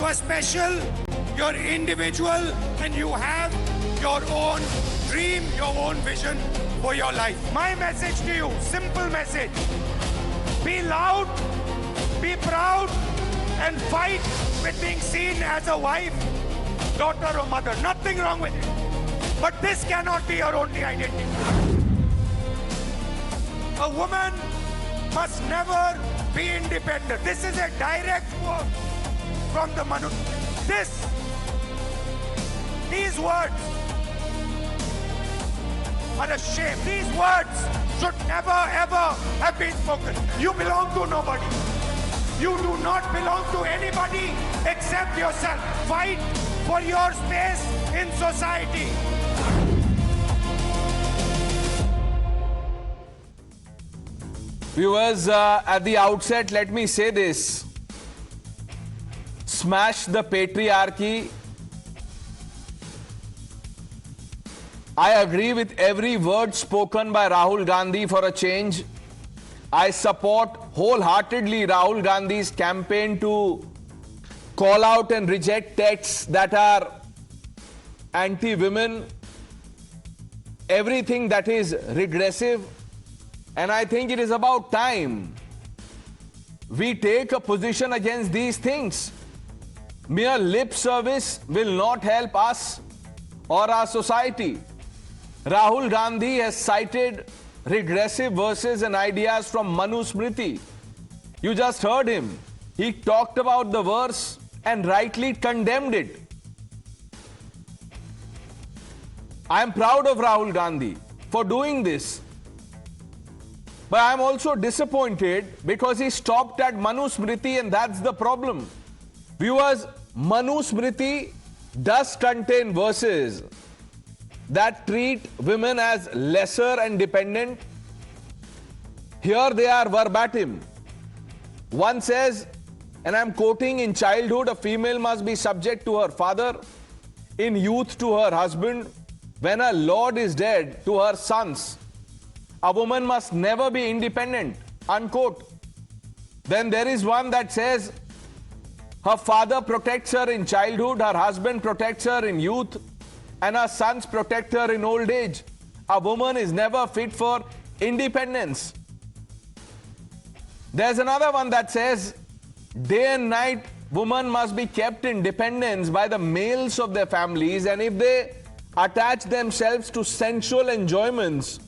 are special, you're individual, and you have your own dream, your own vision for your life. My message to you, simple message. Be loud, be proud, and fight with being seen as a wife, daughter or mother. Nothing wrong with it. But this cannot be your only identity. A woman must never be independent. This is a direct quote from the Manu. These words are a shame. These words should never ever have been spoken. You belong to nobody. You do not belong to anybody except yourself. Fight for your space in society. Viewers, at the outset, let me say this. Smash the patriarchy. I agree with every word spoken by Rahul Gandhi for a change. I support wholeheartedly Rahul Gandhi's campaign to call out and reject texts that are anti-women, everything that is regressive. And I think it is about time we take a position against these things. Mere lip service will not help us or our society. Rahul Gandhi has cited regressive verses and ideas from Manu Smriti. You just heard him. He talked about the verse and rightly condemned it. I am proud of Rahul Gandhi for doing this. But I am also disappointed because he stopped at Manu Smriti, and that's the problem. Viewers, Manu Smriti does contain verses that treat women as lesser and dependent. Here they are verbatim. One says, and I'm quoting, in childhood a female must be subject to her father, in youth to her husband, when her lord is dead to her sons. A woman must never be independent, unquote. Then there is one that says, her father protects her in childhood, her husband protects her in youth, and her sons protect her in old age. A woman is never fit for independence. There's another one that says, day and night women must be kept in dependence by the males of their families, and if they attach themselves to sensual enjoyments,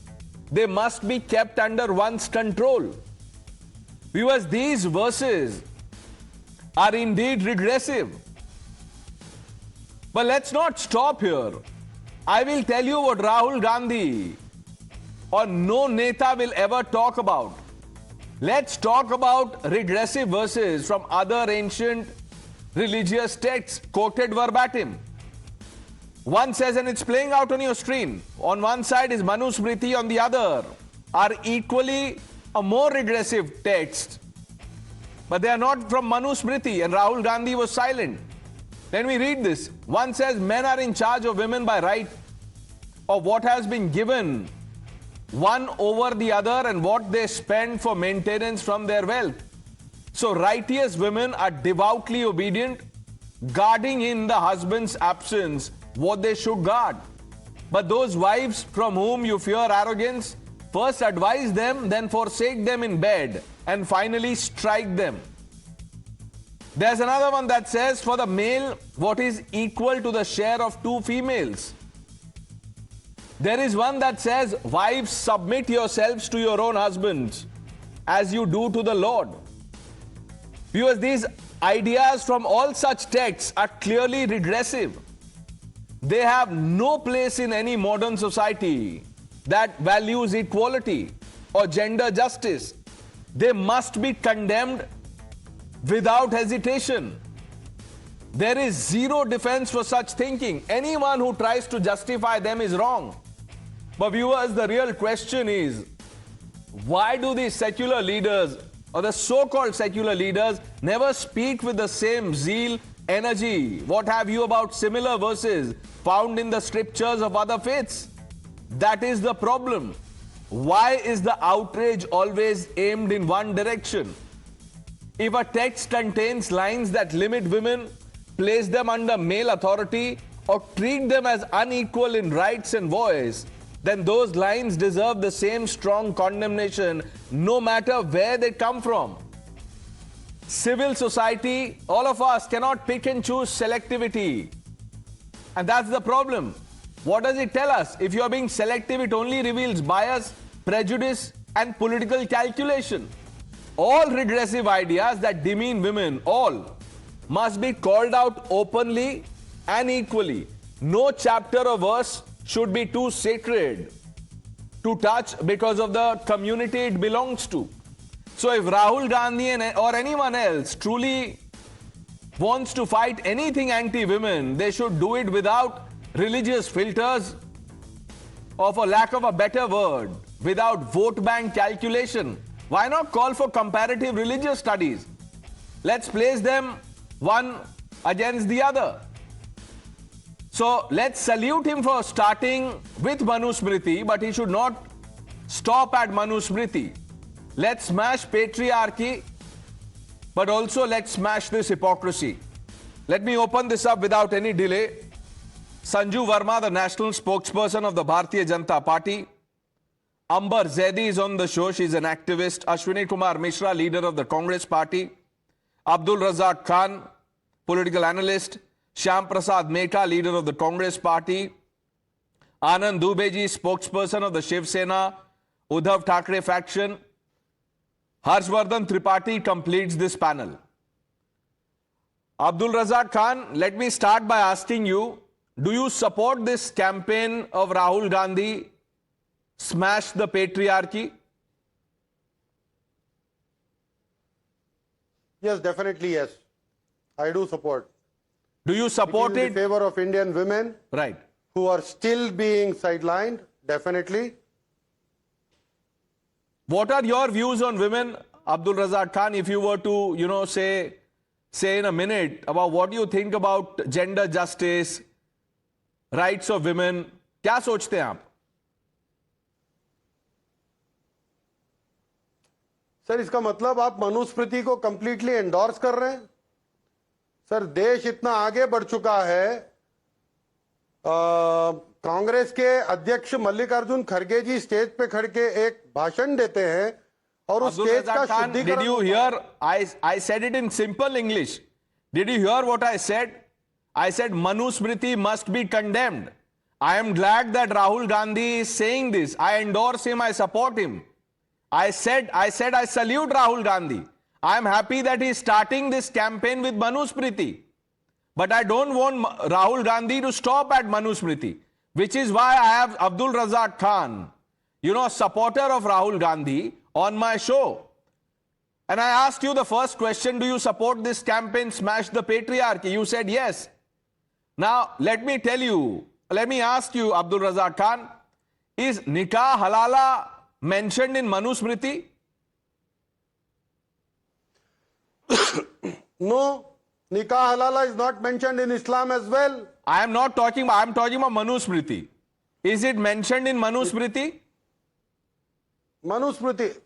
they must be kept under one's control. Viewers, these verses are indeed regressive. But let's not stop here. I will tell you what Rahul Gandhi or no Neta will ever talk about. Let's talk about regressive verses from other ancient religious texts quoted verbatim. One says, and it's playing out on your screen, on one side is Manu Smriti, on the other are equally a more regressive text. But they are not from Manu Smriti, and Rahul Gandhi was silent. Let me read this. One says, men are in charge of women by right of what has been given one over the other and what they spend for maintenance from their wealth. So righteous women are devoutly obedient, guarding in the husband's absence what they should guard. But those wives from whom you fear arrogance, first advise them, then forsake them in bed, and finally strike them. There's another one that says, for the male, what is equal to the share of two females. There is one that says, wives, submit yourselves to your own husbands as you do to the Lord. Viewers, these ideas from all such texts are clearly regressive. They have no place in any modern society that values equality or gender justice. They must be condemned without hesitation. There is zero defense for such thinking. Anyone who tries to justify them is wrong. But viewers, the real question is, why do these secular leaders or the so-called secular leaders never speak with the same zeal, energy, what have you, about similar verses found in the scriptures of other faiths? That is the problem. Why is the outrage always aimed in one direction? If a text contains lines that limit women, place them under male authority, or treat them as unequal in rights and voice, then those lines deserve the same strong condemnation no matter where they come from. Civil society, all of us cannot pick and choose selectivity. And that's the problem. What does it tell us? If you are being selective, it only reveals bias, prejudice, and political calculation. All regressive ideas that demean women, all, must be called out openly and equally. No chapter or verse should be too sacred to touch because of the community it belongs to. So if Rahul Gandhi or anyone else truly wants to fight anything anti-women, they should do it without religious filters, or for lack of a better word, without vote bank calculation. Why not call for comparative religious studies? Let's place them one against the other. So let's salute him for starting with Manusmriti, but he should not stop at Manusmriti. Let's smash patriarchy, but also let's smash this hypocrisy. Let me open this up without any delay. Sanju Verma, the national spokesperson of the Bharatiya Janata Party. Amber Zaidi is on the show. She's an activist. Ashwini Kumar Mishra, leader of the Congress Party. Abdul Razak Khan, political analyst. Shyam Prasad Meka, leader of the Congress Party. Anand Dubeji, spokesperson of the Shiv Sena, Uddhav Thackeray faction. Harshvardhan Tripathi completes this panel. Abdul Razak Khan, let me start by asking you, do you support this campaign of Rahul Gandhi, smash the patriarchy? Yes, definitely yes. I do support. Do you support it? In favor of Indian women. Right. Who are still being sidelined, definitely. What are your views on women, Abdul Razak Khan, if you were to, say in a minute about what you think about gender justice, rights of women? क्या सोचते हैं आप? Sir, इसका मतलब आप मनुस्मृति को completely endorse कर रहे हैं? सर, देश इतना आगे बढ़ चुका है. कांग्रेस के अध्यक्ष मल्लिकार्जुन खड़गे जी स्टेज पे खड़ के एक भाषण देते हैं और उस स्टेज का शुद्धिकरण. Did you hear? I said it in simple English. Did you hear what I said? I said Manusmriti must be condemned. I am glad that Rahul Gandhi is saying this. I endorse him. I support him. I said I salute Rahul Gandhi. I am happy that he is starting this campaign with Manusmriti. But I don't want Rahul Gandhi to stop at Manusmriti, which is why I have Abdul Razak Khan, a supporter of Rahul Gandhi, on my show. And I asked you the first question, do you support this campaign, smash the patriarchy? You said yes. Now, let me ask you, Abdul Razak Khan, is Nikah Halala mentioned in Manusmriti? No, Nikah Halala is not mentioned in Islam as well. I am talking about Manusmriti. Is it mentioned in Manusmriti? Manusmriti?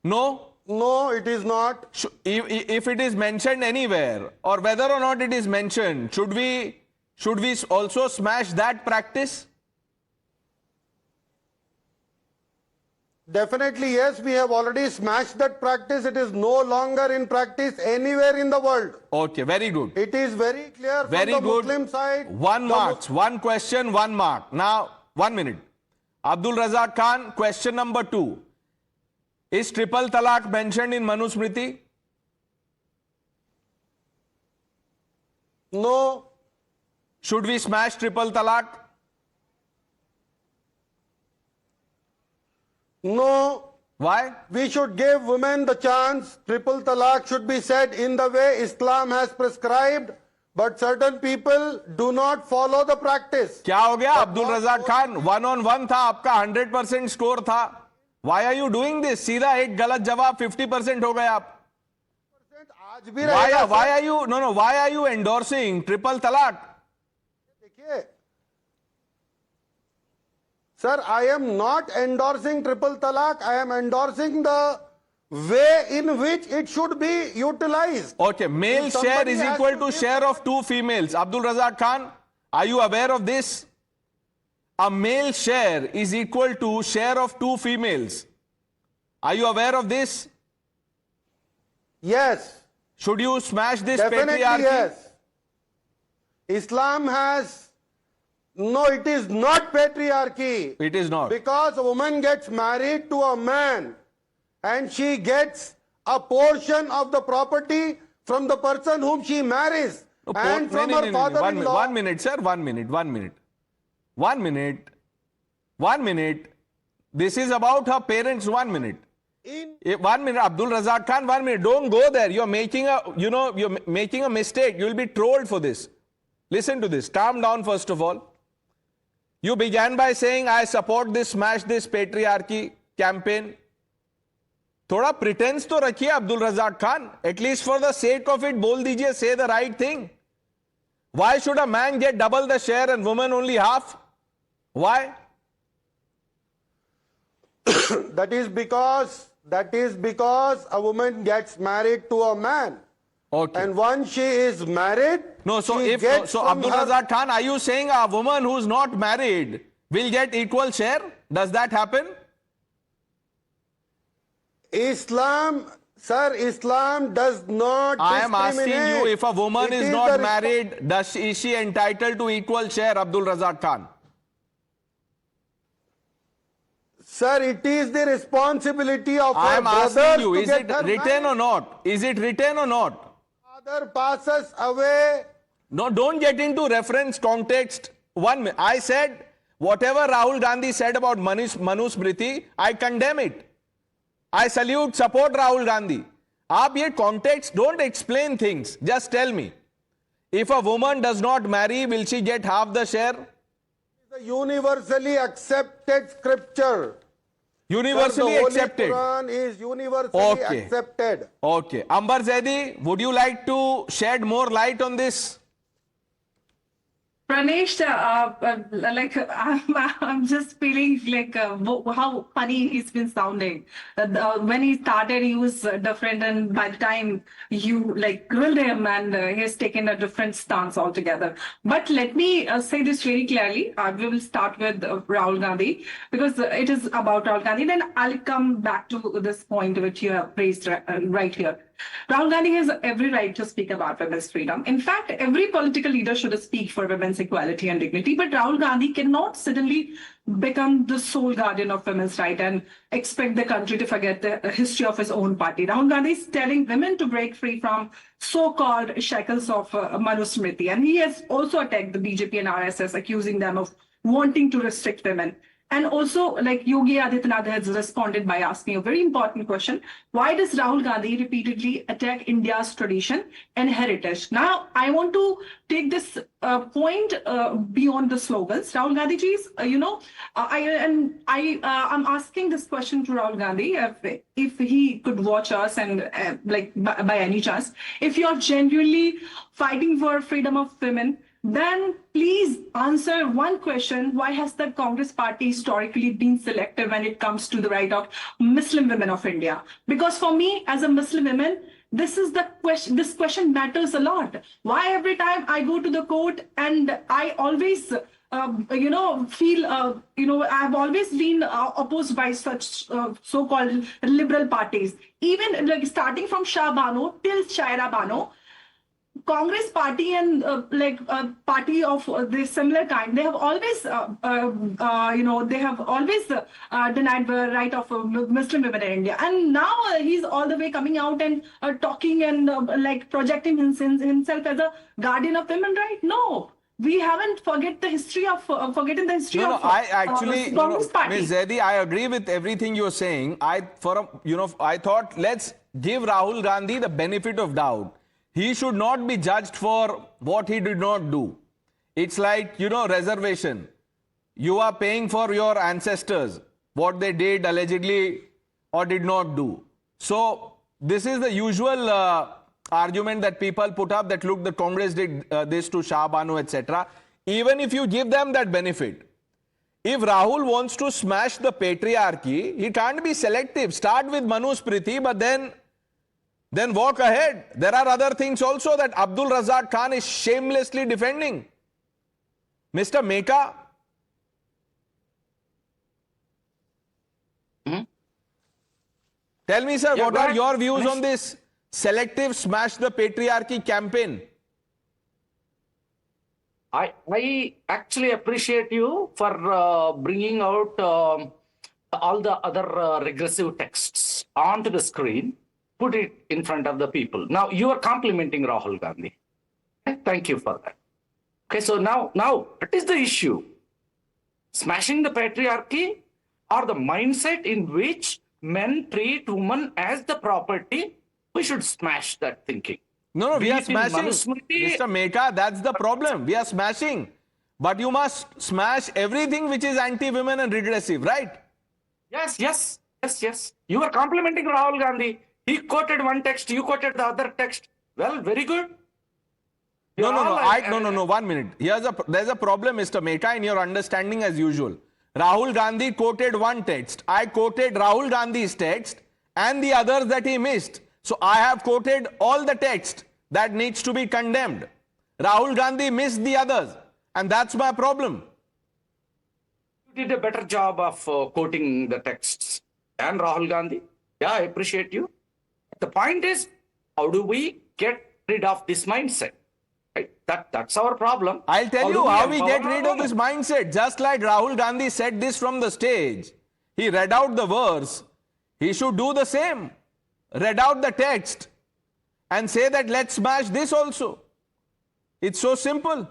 No. No, it is not. If it is mentioned anywhere, or whether or not it is mentioned, should we also smash that practice? Definitely yes, we have already smashed that practice. It is no longer in practice anywhere in the world. Okay, very good. It is very clear from the Muslim side. One question, 1 mark. Now, 1 minute. Abdul Razak Khan, question number 2. Is triple talaq mentioned in Manusmriti? No. Should we smash triple talaq? No. Why? We should give women the chance. Triple talaq should be said in the way Islam has prescribed, but certain people do not follow the practice. क्या हो गया Abdul Razak Khan? 1-on-1 था, आपका 100% score था. Why are you doing this? सीधा एक गलत जवाब 50% हो गए आप. आज भी रहेगा. Why are you endorsing triple talaq? देखिए, sir, I am not endorsing triple talaq. I am endorsing the way in which it should be utilized. Okay, male If share somebody is has equal to to give share of two females. Abdul Razak Khan, are you aware of this? A male share is equal to share of two females. Are you aware of this? Yes, Should you smash this definitely patriarchy? yes. Islam has, no, it is not patriarchy. It is not. Because a woman gets married to a man and she gets a portion of the property from the person whom she marries and from her father-in-law. 1 minute, sir. 1 minute. 1 minute. 1 minute. 1 minute. This is about her parents. 1 minute. In 1 minute, Abdul Razak Khan. 1 minute. Don't go there. You're making a mistake. You'll be trolled for this. Listen to this. Calm down first of all. You began by saying, I support this smash this patriarchy campaign. थोड़ा pretense तो रखिए Abdul Razak Khan. At least for the sake of it, बोल दीजिए, say the right thing. Why should a man get double the share and woman only half? Why? that is because a woman gets married to a man. Okay. And once she is married, No, so she if gets so, from Abdul her- Razak Khan, are you saying a woman who's not married will get equal share? Does that happen? Islam, sir, Islam does not I am asking discriminate. you, if a woman It is the not resp- married, is she entitled to equal share, Abdul Razak Khan? Sir, it is the responsibility of I her am brothers asking you, to is get it her written married. or not? Is it written or not? Father passes away. No, don't get into reference context. I said, whatever Rahul Gandhi said about Manu Smriti, I condemn it. I salute, support Rahul Gandhi. आप ये context, don't explain things. Just tell me. If a woman does not marry, will she get half the share? The universally accepted scripture. Universally Sir, the accepted. Holy Quran is universally Okay. accepted. Okay. Ambar Zaidi, would you like to shed more light on this? Pranesh, I'm just feeling like how funny he's been sounding. When he started, he was different, and by the time you grilled him, and he's taken a different stance altogether. But let me say this very clearly. We will start with Rahul Gandhi because it is about Rahul Gandhi. Then I'll come back to this point which you have raised right here. Rahul Gandhi has every right to speak about women's freedom. In fact, every political leader should speak for women's equality and dignity. But Rahul Gandhi cannot suddenly become the sole guardian of women's rights and expect the country to forget the history of his own party. Rahul Gandhi is telling women to break free from so-called shackles of Manu Smriti. And he has also attacked the BJP and RSS, accusing them of wanting to restrict women. And also, like Yogi Adityanath has responded by asking a very important question. Why does Rahul Gandhi repeatedly attack India's tradition and heritage? Now, I want to take this point beyond the slogans. Rahul Gandhi ji's, I'm asking this question to Rahul Gandhi, if he could watch us and by any chance, if you're genuinely fighting for freedom of women, then please answer one question. Why has the Congress party historically been selective when it comes to the right of Muslim women of India? Because for me, as a Muslim woman, this is the question. This question matters a lot. Why every time I go to the court and I always feel, I've always been opposed by such so-called liberal parties. Even starting from Shah Bano till Shaira Bano, Congress party and party of this similar kind, they have always, denied the right of Muslim women in India. And now he's all the way coming out and talking and projecting himself as a guardian of women rights. No. We haven't forgotten the history of I actually, Congress party. Ms. Zaidi, I agree with everything you're saying. I thought let's give Rahul Gandhi the benefit of doubt. He should not be judged for what he did not do. It's like, reservation. You are paying for your ancestors, what they did allegedly or did not do. So this is the usual argument that people put up that, look, the Congress did this to Shah Bano, etc. Even if you give them that benefit, If Rahul wants to smash the patriarchy, he can't be selective. Start with Manusmriti, but then walk ahead. There are other things also that Abdul Razak Khan is shamelessly defending. Mr. Meka. Tell me, sir, Yeah, what go are ahead. your views Finish. on this selective smash the patriarchy campaign? I actually appreciate you for bringing out all the other regressive texts onto the screen, put it in front of the people. Now you are complimenting Rahul Gandhi. Okay, thank you for that. Okay, so now what is the issue? Smashing the patriarchy or the mindset in which men treat women as the property? We should smash that thinking. No, we Be are it in smashing. Manusmriti- Mr. Meka, that's the problem. We are smashing. But you must smash everything which is anti-women and regressive, right? Yes. You are complimenting Rahul Gandhi. He quoted one text, you quoted the other text. Well, very good. No, You're all no, 1 minute. There's a problem, Mr. Meka, in your understanding as usual. Rahul Gandhi quoted one text. I quoted Rahul Gandhi's text and the others that he missed. So I have quoted all the text that needs to be condemned. Rahul Gandhi missed the others. And that's my problem. You did a better job of quoting the texts and Rahul Gandhi. Yeah, I appreciate you. The point is, how do we get rid of this mindset? Right? That's our problem. I'll tell do you how we empower get our rid of this women? mindset. Just like Rahul Gandhi said this from the stage. He read out the verse. He should do the same. Read out the text and say that let's smash this also. It's so simple.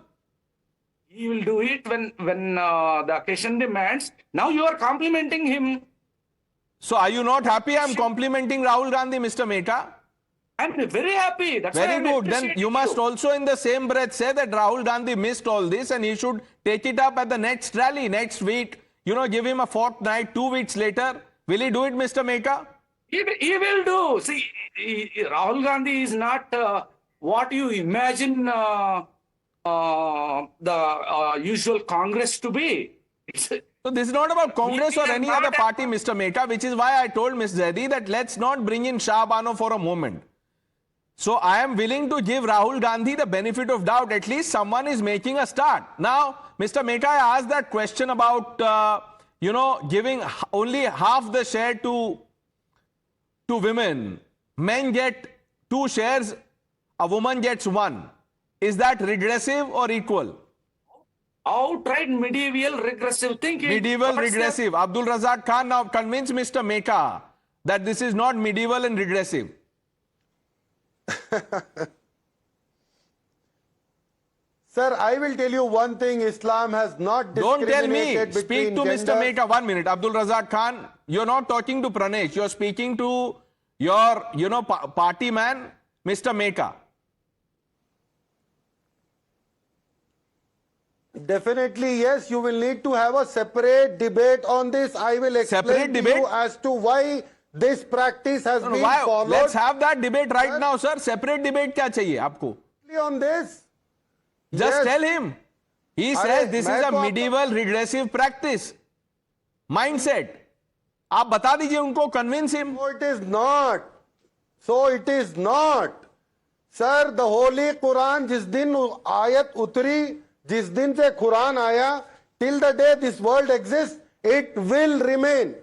He will do it when the occasion demands. Now you are complimenting him. So are you not happy I'm complimenting Rahul Gandhi, Mr. Meka? I'm very happy. That's why Very I'm good. Then appreciating you must also in the same breath say that Rahul Gandhi missed all this and he should take it up at the next rally, next week. Give him a fortnight, 2 weeks later. Will he do it, Mr. Meka? He will do. See, Rahul Gandhi is not what you imagine the usual Congress to be. So this is not about Congress or any other party, Mr. Meka, which is why I told Ms. Zaidi that let's not bring in Shah Bano for a moment. So I am willing to give Rahul Gandhi the benefit of doubt. At least someone is making a start. Now, Mr. Meka, I asked that question about, giving only half the share to women. Men get 2 shares, a woman gets 1. Is that regressive or equal? Outright medieval regressive thinking. Medieval What's the- regressive. Abdul Razak Khan now convince Mr. Meka that this is not medieval and regressive. Sir, I will tell you one thing. Islam has not Don't tell me. discriminated Speak between to Mr. genders. Meka. 1 minute. Abdul Razak Khan, you're not talking to Pranesh. You're speaking to your, party man, Mr. Meka. Definitely, yes. You will need to have a separate debate on this. I will explain Separate to debate? you as to why this practice has been Why? followed. Let's have that debate right now, sir. Separate debate क्या चाहिए आपको? On this. Just Yes. tell him. He अरे, says this मैं is a तो आपको- medieval regressive practice. Mindset. आप बता दीजिए उनको, convince him. So it is not. So it is not. Sir, the Holy Quran, जिस दिन आयत उतरी, जिस दिन से कुरान आया, till the day this world exists, it will remain.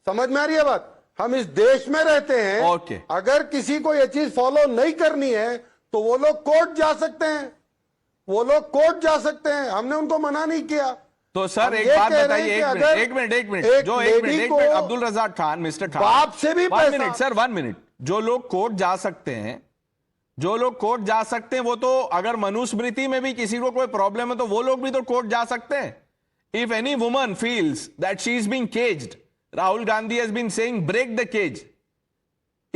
समझ में आ रही है बात? हम इस देश में रहते हैं. Okay. अगर किसी को ये चीज फॉलो नहीं करनी है, तो वो लोग कोर्ट जा सकते हैं. वो लोग कोर्ट जा सकते हैं. हमने उनको मना नहीं किया. तो सर हम एक ये बात कह रहे हैं बताइए, कि एक अगर मिनट एक जो लेडी एक को मिनट अब्दुल रजाक खान, मिस्टर खान, बाप से भी 1 पैसा- मिनट सर, 1 मिनट. जो लोग कोर्ट जा सकते हैं, वो तो अगर मनुस्मृति में भी किसी को कोई प्रॉब्लम है तो वो लोग भी तो कोर्ट जा सकते हैं. If any woman feels that she is being caged, Rahul Gandhi has been saying break the cage.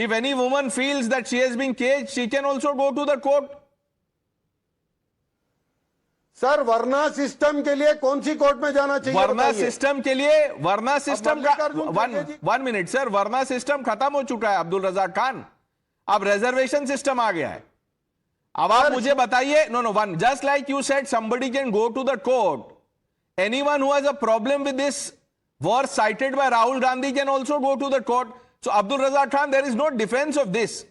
If any woman feels that she has been caged, she can also go to the court. Sir वर्ना system के लिए कौन सी court में जाना चाहिए? वर्ना बताइए। System के लिए, वर्ना सिस्टम का मल्लिकार्जुन खड़गे जी- 1 मिनट सर, वर्ना सिस्टम खत्म हो चुका है अब्दुल रजाक खान. अब रिजर्वेशन सिस्टम आ गया है. अब आप मुझे बताइए, no one, just like you said somebody can go to the court Anyone who has a problem with this verse cited by Rahul Gandhi can also go to the court. So Abdul Razak Khan, there is no defense of this.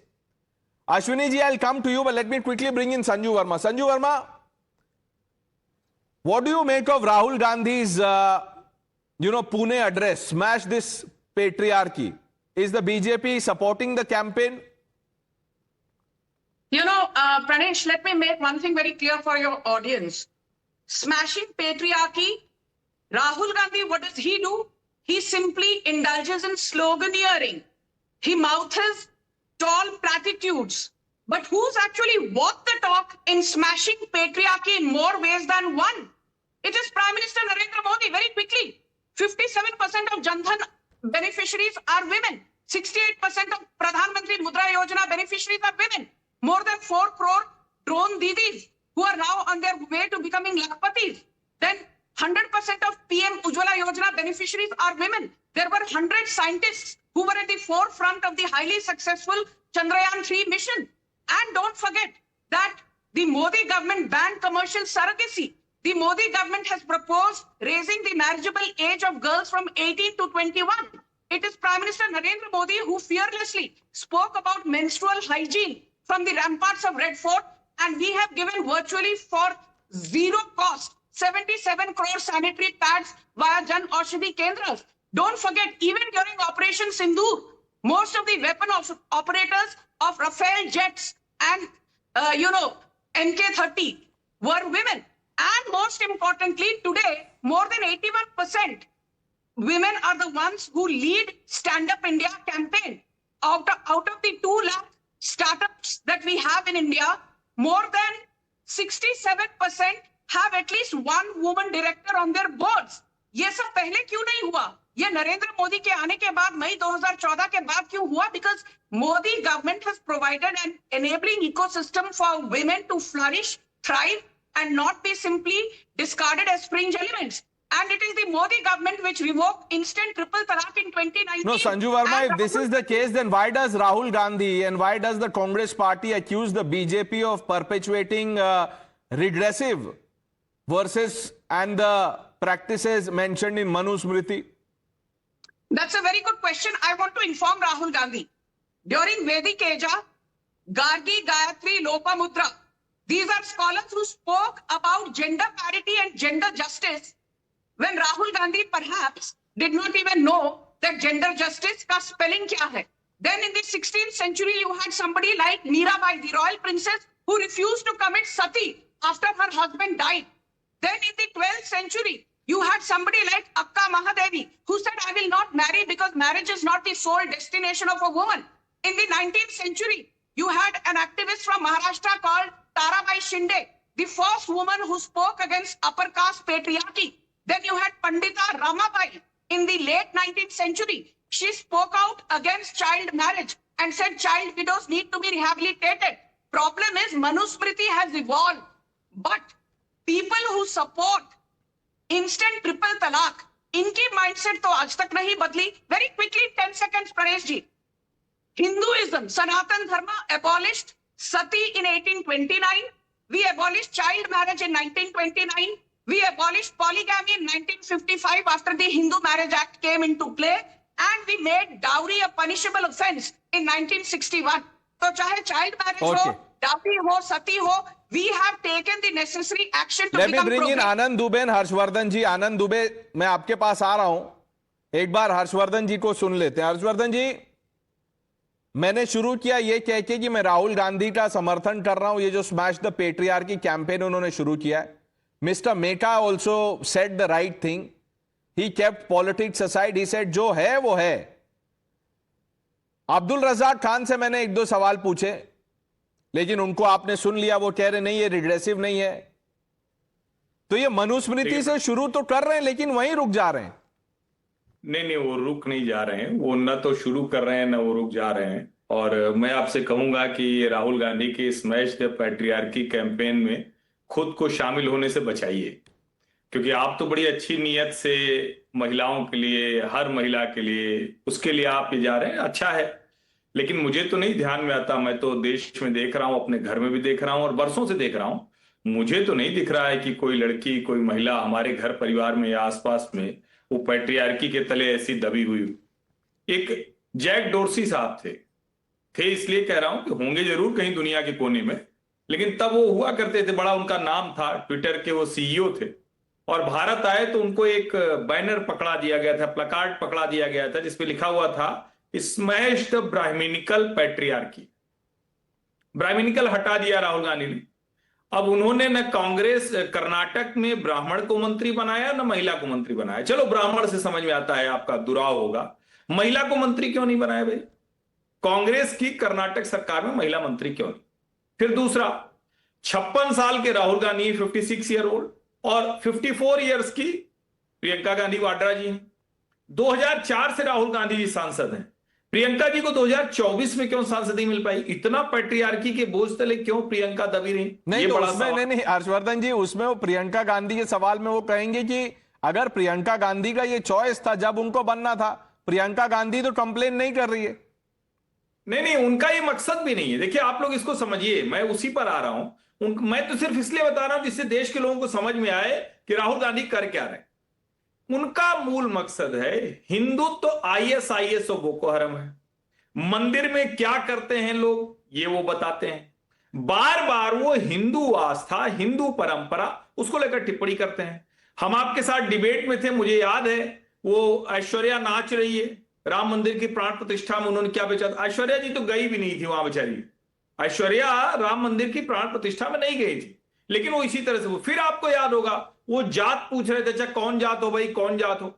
Ashwini ji, I'll come to you, but let me quickly bring in Sanju Verma. Sanju Verma, what do you make of Rahul Gandhi's, Pune address? Smash this patriarchy. Is the BJP supporting the campaign? Pranesh, let me make one thing very clear for your audience. Smashing patriarchy, Rahul Gandhi, what does he do? He simply indulges in sloganeering. He mouths tall platitudes. But who's actually walked the talk in smashing patriarchy in more ways than one? It is Prime Minister Narendra Modi. Very quickly, 57% of Jan Dhan beneficiaries are women. 68% of Pradhan Mantri Mudra Yojana beneficiaries are women. More than 4 crore drone didis who are now on their way to becoming Lakhpatis. Then 100% of PM Ujjwala Yojana beneficiaries are women. There were 100 scientists who were at the forefront of the highly successful Chandrayaan-3 mission. And don't forget that the Modi government banned commercial surrogacy. The Modi government has proposed raising the marriageable age of girls from 18 to 21. It is Prime Minister Narendra Modi who fearlessly spoke about menstrual hygiene from the ramparts of Red Fort, and we have given virtually for zero cost 77 crore sanitary pads via Jan Aushadhi Kendras. Don't forget, even during Operation Sindoor, most of the weapon operators of Rafale jets and, MK-30 were women. And most importantly, today, more than 81% women are the ones who lead Stand Up India campaign. Out of the 2 lakh startups that we have in India, more than 67% have at least one woman director on their boards. ये सब पहले क्यों नहीं हुआ? ये नरेंद्र मोदी के आने के बाद, मई 2014 के बाद क्यों हुआ? Because Modi government has provided an enabling ecosystem for women to flourish, thrive, and not be simply discarded as fringe elements. And it is the Modi government which revoked instant triple talaq in 2019. No, Sanju Verma, if this is the case, then why does Rahul Gandhi and why does the Congress party accuse the BJP of perpetuating regressive verses and the practices mentioned in Manu Smriti? That's a very good question. I want to inform Rahul Gandhi. During Vedic Eja, Gargi, Gayatri, Lopamudra, these are scholars who spoke about gender parity and gender justice when Rahul Gandhi perhaps did not even know that gender justice ka spelling kya hai. Then in the 16th century, you had somebody like Mirabai, the royal princess, who refused to commit sati after her husband died. Then in the 12th century, you had somebody like Akka Mahadevi, who said, I will not marry because marriage is not the sole destination of a woman. In the 19th century, you had an activist from Maharashtra called Tarabai Shinde, the first woman who spoke against upper caste patriarchy. Then you had Pandita Ramabai in the late 19th century. She spoke out against child marriage and said child widows need to be rehabilitated. Problem is Manusmriti has evolved, but people who support instant triple talaq, इनकी mindset तो आज तक नहीं बदली. Very quickly, 10 seconds, Pranesh ji. Hinduism, Sanatan Dharma abolished sati in 1829. We abolished child marriage in 1929. We abolished polygamy in 1955 after the Hindu Marriage Act came into play. And we made dowry a punishable offense in 1961. So chahe child marriage ho, dowry ho, sati ho, we have taken the necessary action to Let become me bring in Anand Dubey and Harshvardhan ji. Anand Dubey, मैं आपके पास आ रहा हूं. एक बार हर्षवर्धन जी को सुन लेते हैं. हर्षवर्धन जी, मैंने शुरू किया ये कह के कि मैं राहुल गांधी का समर्थन कर रहा हूं. ये जो स्मैश द पेट्रियार्की कैंपेन उन्होंने शुरू किया है. Mr. Mehta also said the right thing. He kept politics aside. He said, जो है वो है. अब्दुल रज़ाक खान से मैंने 1-2 सवाल पूछे, लेकिन उनको आपने सुन लिया. वो कह रहे नहीं, ये रिग्रेसिव नहीं है. तो ये मनुस्मृति से शुरू तो कर रहे हैं, लेकिन वहीं रुक जा रहे हैं. नहीं, वो रुक नहीं जा रहे हैं. वो न तो शुरू कर रहे हैं, न वो रुक जा रहे हैं. और मैं आपसे कहूंगा कि राहुल गांधी के स्मैश द पैट्रियार्की कैंपेन में खुद को शामिल होने से बचाइए, क्योंकि आप तो बड़ी अच्छी नीयत से महिलाओं के लिए, हर महिला के लिए, उसके लिए आप ये जा रहे हैं. अच्छा है, लेकिन मुझे तो नहीं ध्यान में आता. मैं तो देश में देख रहा हूं, अपने घर में भी देख रहा हूं और बरसों से देख रहा हूं मुझे तो नहीं दिख रहा है कि कोई लड़की, कोई महिला हमारे घर परिवार में या आसपास में वो पैट्रियार्की के तले ऐसी दबी हुई। एक जैक डोर्सी साहब थे इसलिए कह रहा हूं कि होंगे जरूर कहीं दुनिया के कोने में, लेकिन तब वो हुआ करते थे, बड़ा उनका नाम था, ट्विटर के वो सीईओ थे। और भारत आए तो उनको एक बैनर पकड़ा दिया गया था, प्लकार्ड पकड़ा दिया गया था, जिसपे लिखा हुआ था smash the brahmanical patriarchy. Brahmanical हटा दिया राहुल गांधी ने। अब उन्होंने न कांग्रेस कर्नाटक में ब्राह्मण को मंत्री बनाया, न महिला को मंत्री बनाया। चलो ब्राह्मण से समझ में आता है, आपका दुराव होगा, महिला को मंत्री क्यों नहीं बनाया भाई? कांग्रेस की कर्नाटक सरकार में महिला मंत्री क्यों नहीं? फिर दूसरा, 56 साल के राहुल गांधी 56 ईयर ओल्ड और 54 ईयर्स की प्रियंका गांधी वाड्रा जी हैं। 2004 से राहुल गांधी जी सांसद हैं। प्रियंका जी को 2024 में क्यों सांसदी मिल पाई? इतना पैट्रियार्की के बोझ तले क्यों प्रियंका दबी रही? नहीं तो उसमें नहीं हर्षवर्धन जी, उसमें वो प्रियंका गांधी के सवाल में वो कहेंगे कि अगर प्रियंका गांधी का ये चॉइस था जब उनको बनना था, प्रियंका गांधी तो कंप्लेन नहीं कर रही है। नहीं, उनका ये मकसद भी नहीं है। देखिए आप लोग इसको समझिए, मैं उसी पर आ रहा हूं। मैं तो सिर्फ इसलिए बता रहा हूं जिससे देश के लोगों को समझ में आए कि राहुल गांधी कर क्या रहे। उनका मूल मकसद है हिंदुत्व, ISIS और बोको हरम है। मंदिर में क्या करते हैं लोग, ये वो बताते हैं। बार बार वो हिंदू आस्था, हिंदू परंपरा, उसको लेकर टिप्पणी करते हैं। हम आपके साथ डिबेट में थे, मुझे याद है, वो ऐश्वर्या नाच रही है राम मंदिर की प्राण प्रतिष्ठा में, उन्होंने क्या बेचा था? ऐश्वर्या जी तो गई भी नहीं थी वहां बेचारी। ऐश्वर्या राम मंदिर की प्राण प्रतिष्ठा में नहीं गई थी, लेकिन वो इसी तरह से, वो फिर आपको याद होगा वो जात पूछ रहे थे, अच्छा कौन जात हो भाई, कौन जात हो।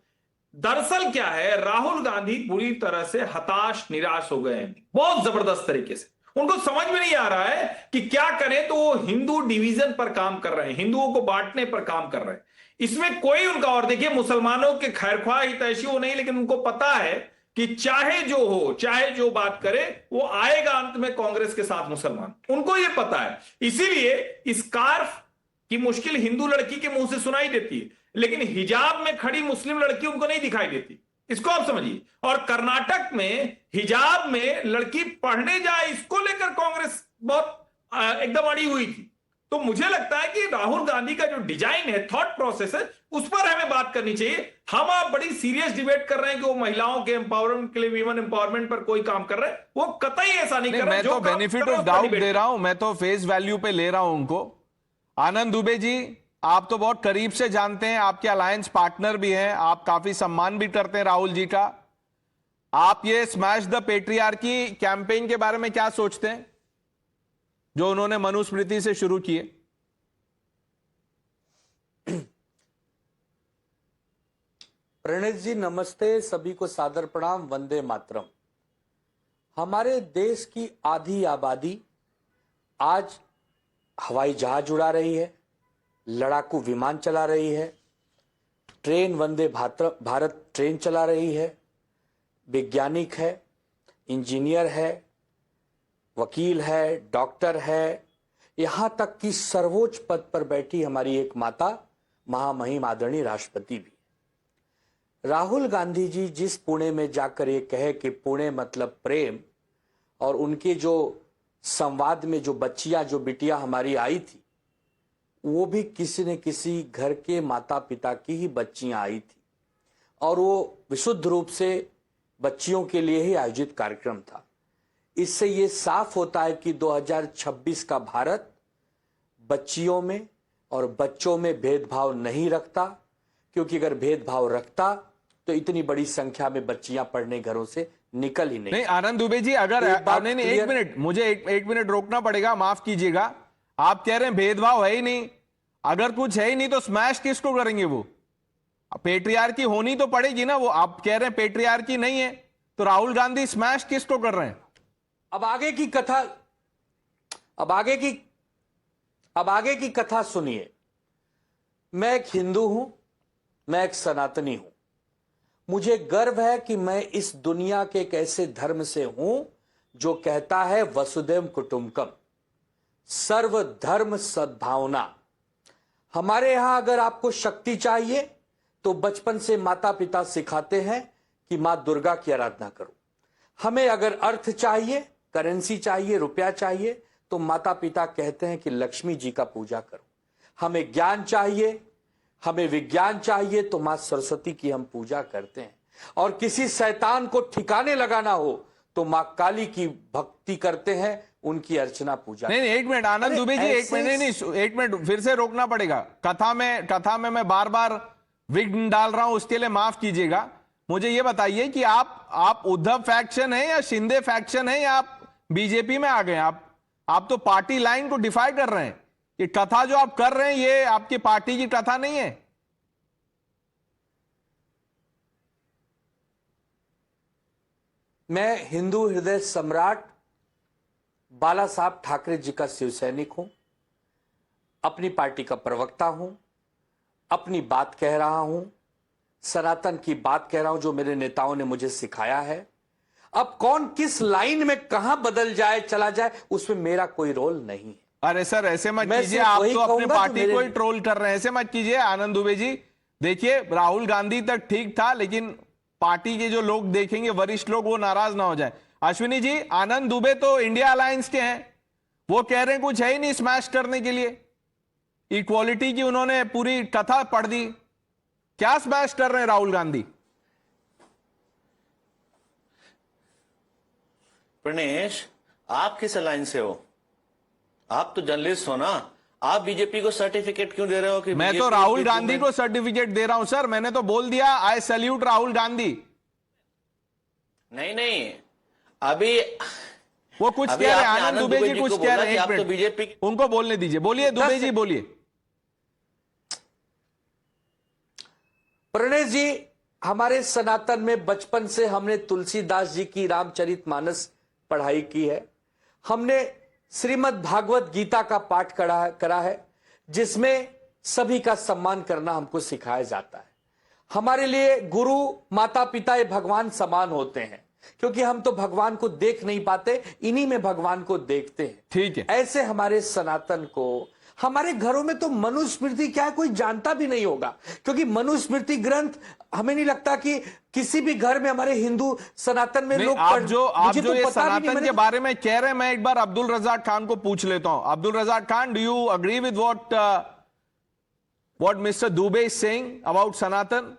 दरअसल क्या है, राहुल गांधी पूरी तरह से हताश, निराश हो गए हैं बहुत जबरदस्त तरीके से। उनको समझ में नहीं आ रहा है कि क्या करें, तो वो हिंदू डिवीजन पर काम कर रहे हैं, हिंदुओं को बांटने पर काम कर रहे हैं। इसमें कोई उनका, और देखिए मुसलमानों के खैरख्वाह हितैषी वो नहीं, लेकिन उनको पता है कि चाहे जो हो, चाहे जो बात करे, वो आएगा अंत में कांग्रेस के साथ मुसलमान, उनको ये पता है। इसीलिए स्कार्फ की मुश्किल हिंदू लड़की के मुंह से सुनाई देती है, लेकिन हिजाब में खड़ी मुस्लिम लड़की उनको नहीं दिखाई देती। इसको आप समझिए। और कर्नाटक में हिजाब में लड़की पढ़ने जाए, इसको लेकर कांग्रेस बहुत एकदम अड़ी हुई थी। तो मुझे लगता है कि राहुल गांधी का जो डिजाइन है, थॉट प्रोसेस है, उस पर हमें बात करनी चाहिए। हम आप बड़ी सीरियस डिबेट कर रहे हैं कि वो महिलाओं के एम्पावरमेंट के लिए, वीमेन एम्पावरमेंट पर कोई काम कर रहे हैं, वो कतई ऐसा नहीं कर रहे। मैं तो बेनिफिट ऑफ डाउट दे रहा हूं, मैं तो फेस वैल्यू पे ले रहा हूं उनको। आनंद दुबे जी, आप तो बहुत करीब से जानते हैं, आपके अलायंस पार्टनर भी हैं, आप काफी सम्मान भी करते हैं राहुल जी का। आप ये स्मैश द पेट्रियार्की कैंपेन के बारे में क्या सोचते हैं, जो उन्होंने मनुस्मृति से शुरू किए? प्रणीत जी नमस्ते, सभी को सादर प्रणाम, वंदे मातरम। हमारे देश की आधी आबादी आज हवाई जहाज उड़ा रही है, लड़ाकू विमान चला रही है, ट्रेन वंदे भारत ट्रेन चला रही है, वैज्ञानिक है, इंजीनियर है, वकील है, डॉक्टर है, यहां तक कि सर्वोच्च पद पर बैठी हमारी एक माता महामहिम आदरणीय राष्ट्रपति भी। राहुल गांधी जी जिस पुणे में जाकर ये कहे कि पुणे मतलब प्रेम, और उनके जो संवाद में जो बच्चियां, जो बिटियां हमारी आई थी, वो भी किसी न किसी घर के माता पिता की ही बच्चियां आई थी, और वो विशुद्ध रूप से बच्चियों के लिए ही आयोजित कार्यक्रम था। इससे ये साफ होता है कि 2026 का भारत बच्चियों में और बच्चों में भेदभाव नहीं रखता, क्योंकि अगर भेदभाव रखता तो इतनी बड़ी संख्या में बच्चियां पढ़ने घरों से निकल ही नहीं। आनंद दुबे जी, अगर नहीं, एक मिनट, मुझे एक मिनट रोकना पड़ेगा, माफ कीजिएगा। आप कह रहे हैं भेदभाव है ही नहीं, अगर कुछ है ही नहीं तो स्मैश किसको करेंगे? वो पेट्रियार्की होनी तो पड़ेगी ना। वो आप कह रहे हैं पेट्रियार्की नहीं है, तो राहुल गांधी स्मैश किसको कर रहे हैं? अब आगे की कथा सुनिए। मैं एक हिंदू हूं, मैं एक सनातनी हूं। मुझे गर्व है कि मैं इस दुनिया के एक ऐसे धर्म से हूं जो कहता है वसुधैव कुटुंबकम, सर्वधर्म सद्भावना। हमारे यहां अगर आपको शक्ति चाहिए तो बचपन से माता पिता सिखाते हैं कि मां दुर्गा की आराधना करो। हमें अगर अर्थ चाहिए, करेंसी चाहिए, रुपया चाहिए, तो माता पिता कहते हैं कि लक्ष्मी जी का पूजा करो। हमें ज्ञान चाहिए, हमें विज्ञान चाहिए, तो मां सरस्वती की हम पूजा करते हैं। और किसी शैतान को ठिकाने लगाना हो तो मां काली की भक्ति करते हैं, उनकी अर्चना पूजा। नहीं, एक मिनट आनंद अरे दुबे जी, एक ऐसे- मिनट नहीं, एक मिनट फिर से रोकना पड़ेगा। कथा में मैं बार बार विघ्न डाल रहा हूं, उसके लिए माफ कीजिएगा। मुझे यह बताइए कि आप उद्धव फैक्शन है या शिंदे फैक्शन है, या आप बीजेपी में आ गए? आप तो पार्टी लाइन को डिफाई कर रहे हैं कि कथा जो आप कर रहे हैं ये आपकी पार्टी की कथा नहीं है। मैं हिंदू हृदय सम्राट बाला साहब ठाकरे जी का शिव सैनिक हूं, अपनी पार्टी का प्रवक्ता हूं, अपनी बात कह रहा हूं, सनातन की बात कह रहा हूं जो मेरे नेताओं ने मुझे सिखाया है। अब कौन किस लाइन में कहां बदल जाए, चला जाए, उसमें मेरा कोई रोल नहीं है। अरे सर ऐसे मत मैं कीजिए, सिर्फ आप वही तो अपनी कहूंगा पार्टी कि को ही मेरे- ट्रोल कर रहे हैं। ऐसे मत कीजिए आनंद दुबे जी। देखिए राहुल गांधी तक ठीक था, लेकिन पार्टी के जो लोग देखेंगे, वरिष्ठ लोग, वो नाराज ना हो जाए। अश्विनी जी, आनंद दुबे तो इंडिया अलायंस के हैं, वो कह रहे हैं कुछ है ही नहीं स्मैश करने के लिए। इक्वालिटी की उन्होंने पूरी कथा पढ़ दी, क्या स्मैश कर रहे हैं राहुल गांधी? प्रणेश, आप किस अलायंस से हो? आप तो जर्नलिस्ट हो ना, आप बीजेपी को सर्टिफिकेट क्यों दे रहे हो कि मैं तो BJP राहुल की गांधी को सर्टिफिकेट दे रहा हूं सर, मैंने तो बोल दिया आई सैल्यूट राहुल गांधी। नहीं, अभी वो कुछ अभी कह रहे हैं, आपने आनंद आनंद दुबे दुबे जी जी कुछ को कह बोला रहे कि हैं, एक आप तो मिनट बीजेपी की- उनको बोलने दीजिए। बोलिए दुबे जी, बोलिए। प्रणेश जी, हमारे सनातन में बचपन से हमने तुलसीदास जी की रामचरितमानस पढ़ाई की है, हमने श्रीमद् भागवत गीता का पाठ करा है, जिसमें सभी का सम्मान करना हमको सिखाया जाता है। हमारे लिए गुरु, माता पिता, ये भगवान समान होते हैं, क्योंकि हम तो भगवान को देख नहीं पाते, इन्हीं में भगवान को देखते हैं। ठीक है। ऐसे हमारे सनातन को, हमारे घरों में तो मनुस्मृति क्या है कोई जानता भी नहीं होगा, क्योंकि मनुस्मृति ग्रंथ हमें नहीं लगता कि किसी भी घर में हमारे हिंदू सनातन में नहीं, लोग आप जो मुझे तो ये पता भी नहीं, सनातन मैंने के तो- बारे में कह रहे हैं, मैं एक बार अब्दुल रजाक खान को पूछ लेता हूं। Abdul Razak Khan, do you agree with what mister Dubey is saying about Sanatan?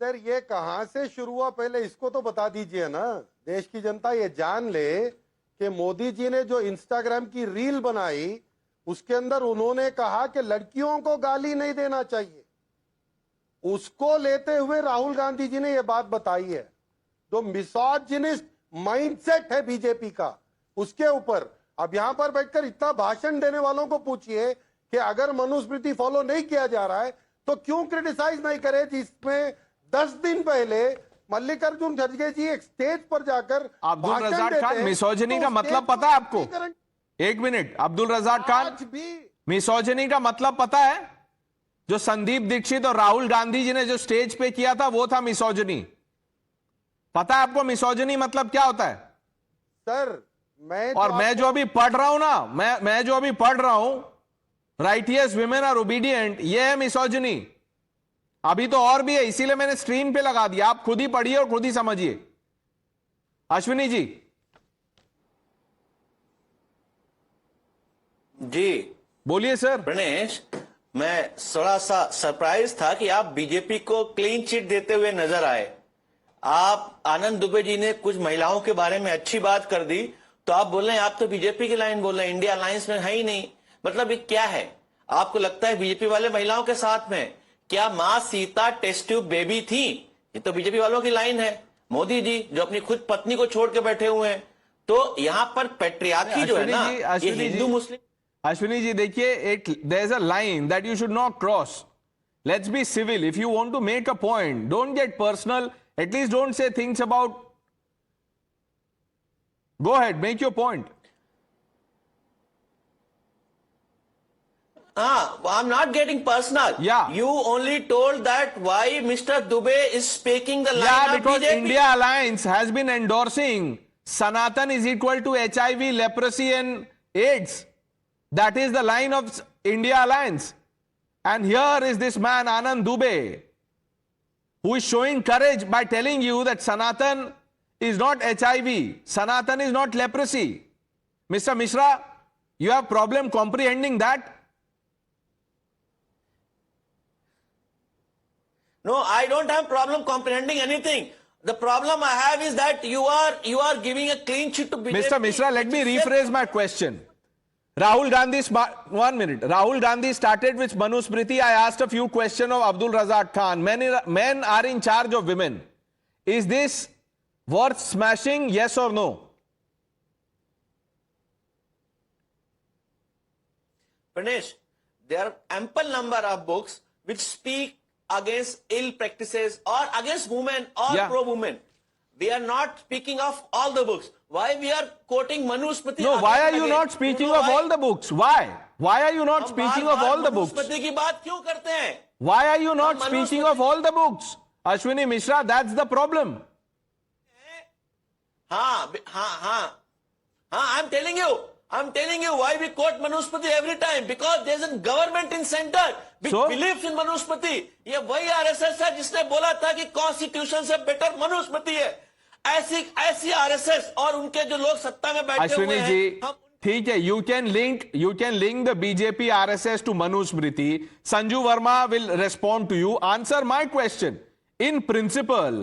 Sir ये कहां से शुरू हुआ, पहले इसको तो बता दीजिए ना। देश की जनता ये जान ले कि मोदी जी ने जो इंस्टाग्राम की रील बनाई, उसके अंदर उन्होंने कहा कि लड़कियों को गाली नहीं देना चाहिए। उसको लेते हुए राहुल गांधी जी ने यह बात बताई है। जो मिसोजिनिस्ट माइंडसेट है बीजेपी का, उसके ऊपर अब यहां पर बैठकर इतना भाषण देने वालों को पूछिए कि अगर मनुस्मृति फॉलो नहीं किया जा रहा है तो क्यों क्रिटिसाइज नहीं करे, जिसमें 10 दिन पहले मल्लिकार्जुन खड़गे जी एक स्टेज पर जाकर अब्दुल भाषण रजाक देते खान, हैं, मिसोजिनी तो का उस मतलब स्टेज पता है पर आपको? स्पीकर एक मिनट, अब्दुल रजाक खान, आज भी मिसोजिनी का मतलब पता है? जो संदीप दीक्षित और राहुल गांधी जी ने जो स्टेज पे किया था, वो था मिसोजिनी। पता है आपको मिसोजिनी मतलब क्या होता है? सर और मैं जो अभी पढ़ रहा हूं ना, मैं जो अभी पढ़ रहा हूं, राइटियस विमेन आर ओबीडियंट, ये है मिसोजिनी। अभी तो और भी है, इसीलिए मैंने स्क्रीन पे लगा दिया, आप खुद ही पढ़िए और खुद ही समझिए। अश्विनी जी। जी बोलिए सर। प्रणेश, मैं थोड़ा सा सरप्राइज था कि आप बीजेपी को क्लीन चिट देते हुए नजर आए। आप आनंद दुबे जी ने कुछ महिलाओं के बारे में अच्छी बात कर दी, तो आप बोल रहे हैं आप तो बीजेपी की लाइन बोल रहे हैं, इंडिया अलायंस में है ही नहीं। मतलब ये क्या है? आपको लगता है बीजेपी वाले महिलाओं के साथ में? क्या मां सीता टेस्ट ट्यूब बेबी थी? ये तो बीजेपी वालों की लाइन है। मोदी जी जो अपनी खुद पत्नी को छोड़ के बैठे हुए हैं, तो यहां पर पेट्रियार्की जो है ना, ये हिंदू मुस्लिम। अश्विनी जी देखिए, एक there is a line that you should not cross. Let's be civil. If you want to make a point, don't get personal, at least don't say things about. Go ahead, make your point. I'm not getting personal. Yeah. You only told that why Mr. Dubey is speaking the line Yeah, of because BJP. India Alliance has been endorsing Sanatan is equal to HIV, leprosy and AIDS. That is the line of India Alliance. And here is this man, Anand Dubey, who is showing courage by telling you that Sanatan is not HIV, Sanatan is not leprosy. Mr. Mishra, You have problem comprehending that? No, I don't have problem comprehending anything. The problem I have is that you are giving a clean sheet to BJP. Mr. Mishra, let me rephrase my question. Rahul Gandhi, 1 minute. Rahul Gandhi started with Manusmriti. I asked a few questions of Abdul Razak Khan. Men are in charge of women. Is this worth smashing? Yes or no? Pranesh, there are ample number of books which speak against ill practices or against women or Yeah. pro-women. We are not speaking of all the books. Why we are quoting Manusmriti? No, again why are and you again? not speaking You know of why? all the books? Why? Why are you not हम speaking of बार-बार all the books? Manusmriti की बात क्यों करते हैं? Why are you not हम speaking Manusmriti- of all the books? Ashwini Mishra, that's the problem. I'm telling you why we quote Manusmriti every time, because there's a government in center which So? believes in Manusmriti. ये वही RSS है जिसने बोला था कि constitution से better Manusmriti है. ऐसी आरएसएस और उनके जो लोग सत्ता में बैठे हुए Ashwini हैं, ji, हम ठीक है, you can link the BJP RSS to Manusmriti. Sanju Verma will respond to you. Answer my question. In principle,